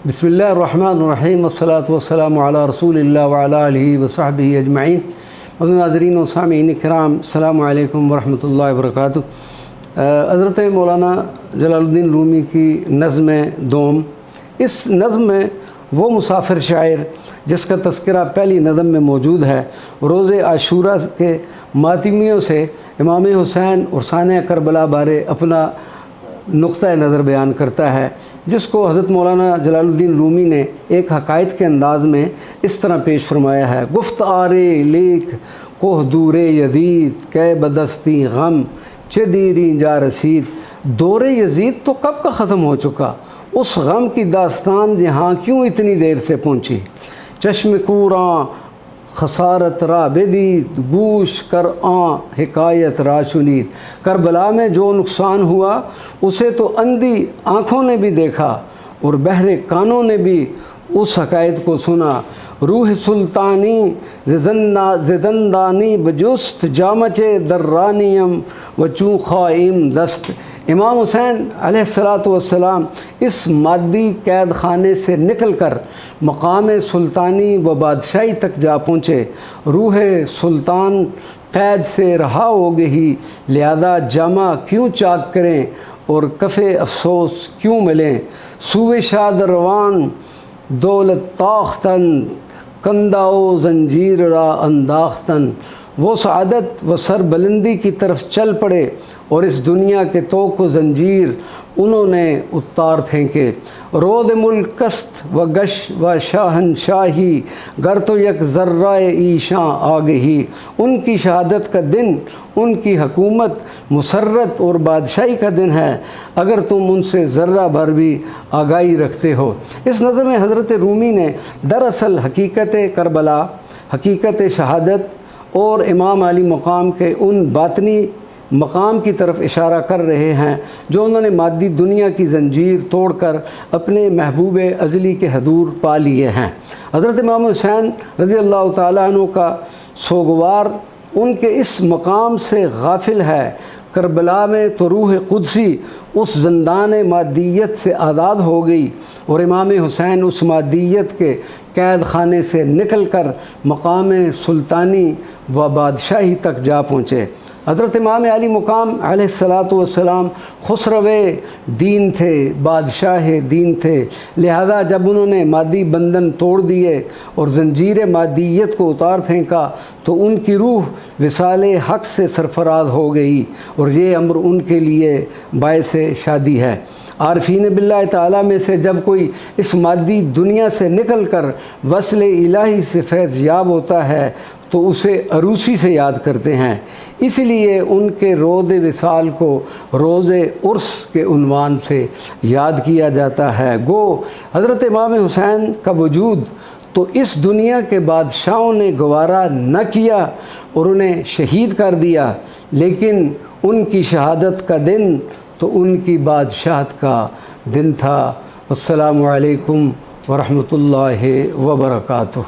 بسم اللہ الرحمن الرحیم والصلاة والسلام علی رسول اللہ وعلی آلہ وصحبہ اجمعین۔ ناظرین و سامعین کرام، السلام علیکم ورحمۃ اللہ وبرکاتہ۔ حضرت مولانا جلال الدین رومی کی نظم دوم، اس نظم میں وہ مسافر شاعر جس کا تذکرہ پہلی نظم میں موجود ہے، روز عاشوراء کے ماتمیوں سے امام حسین اور ثانیہ کربلا بارے اپنا نقطہ نظر بیان کرتا ہے، جس کو حضرت مولانا جلال الدین رومی نے ایک حقائق کے انداز میں اس طرح پیش فرمایا ہے۔ گفت آرے لیک کوہ دور یزید کہ بدستی غم چہ دیری جا رسید۔ دور یزید تو کب کا ختم ہو چکا، اس غم کی داستان جہاں کیوں اتنی دیر سے پہنچی۔ چشم کوراں خسارت را بدید گوش کر آں حکایت را شنید۔ کربلا میں جو نقصان ہوا اسے تو اندھی آنکھوں نے بھی دیکھا اور بہرے کانوں نے بھی اس حکایت کو سنا۔ روح سلطانی زندانی بجست جامچ درانیم و چوں خائم دست۔ امام حسین علیہ السلام اس مادی قید خانے سے نکل کر مقام سلطانی و بادشاہی تک جا پہنچے۔ روح سلطان قید سے رہا ہو گئی، لہذا جامہ کیوں چاک کریں اور کف افسوس کیوں ملیں۔ سوئے شاد روان دولت تاختن کنداؤ زنجیر را انداختن۔ وہ سعادت و سر بلندی کی طرف چل پڑے اور اس دنیا کے توق و زنجیر انہوں نے اتار پھینکے۔ رود ملک کست و گش و شاہنشاہی گر تو یک ذرہ ایشاں آگہی۔ ان کی شہادت کا دن ان کی حکومت، مسرت اور بادشاہی کا دن ہے اگر تم ان سے ذرہ بھر بھی آگاہی رکھتے ہو۔ اس نظم میں حضرت رومی نے دراصل حقیقت کربلا، حقیقت شہادت اور امام علی مقام کے ان باطنی مقام کی طرف اشارہ کر رہے ہیں جو انہوں نے مادی دنیا کی زنجیر توڑ کر اپنے محبوب ازلی کے حضور پا لیے ہیں۔ حضرت امام حسین رضی اللہ تعالیٰ عنہ کا سوگوار ان کے اس مقام سے غافل ہے۔ کربلا میں تو روح قدسی اس زندان مادیت سے آزاد ہو گئی اور امام حسین اس مادیت کے قید خانے سے نکل کر مقام سلطانی و بادشاہی تک جا پہنچے۔ حضرت امام علی مقام علیہ السلام خسرو دین تھے، بادشاہ دین تھے، لہذا جب انہوں نے مادی بندھن توڑ دیے اور زنجیر مادیت کو اتار پھینکا تو ان کی روح وصال حق سے سرفراز ہو گئی اور یہ امر ان کے لیے باعث شادی ہے۔ عارفین باللہ تعالیٰ میں سے جب کوئی اس مادی دنیا سے نکل کر وصل الہی سے فیض یاب ہوتا ہے تو اسے عروسی سے یاد کرتے ہیں، اس لیے ان کے روز وصال کو روز عرس کے عنوان سے یاد کیا جاتا ہے۔ گو حضرت امام حسین کا وجود تو اس دنیا کے بادشاہوں نے گوارا نہ کیا اور انہیں شہید کر دیا، لیکن ان کی شہادت کا دن تو ان کی بادشاہت کا دن تھا۔ السلام علیکم ورحمۃ اللہ وبرکاتہ۔